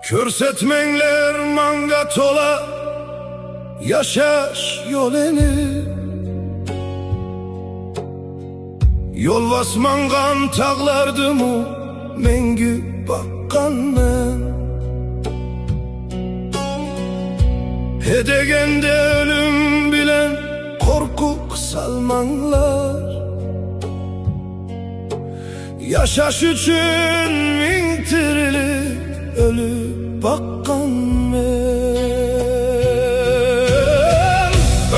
Körsetmenler manga tola yaşaş yoleni, yol basmangan tağlardımu mengü bakkanmen. Hedegende ölüm bilen korkuk salmanlar, yaşaş üçün min tirilik ölüp bakkan men.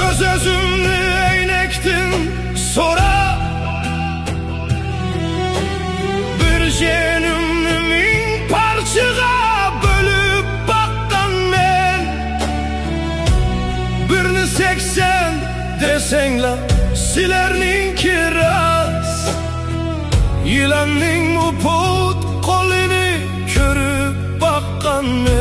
Öz özümnü eynektin sonra bir jenümnü min parçaga bölüp bakkan men. Birini 80 desenla silernin kiraz, yılanın uput kolini körüp bakkan men.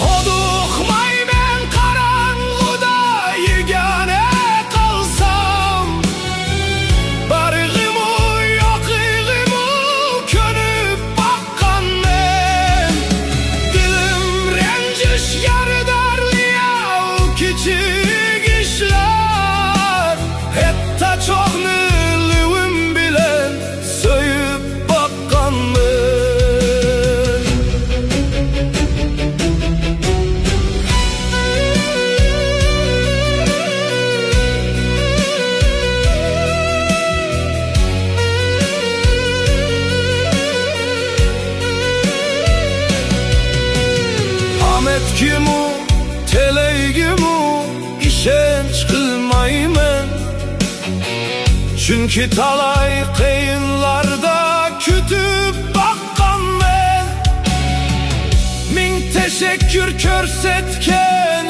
Hodukmay men karanlıda yegane kalsam, barığımı yokluğumu könüp bakkan men. Dilim renciş yarıdarlıya küçük işler, hatta çok nülüğüm bilen söyüp bakkan men. Ahmet kimu, teleygimu işenç kılmaymen. Çünkü talay kıyınlarda kütüp bakkan men. Min teşekkür körsetken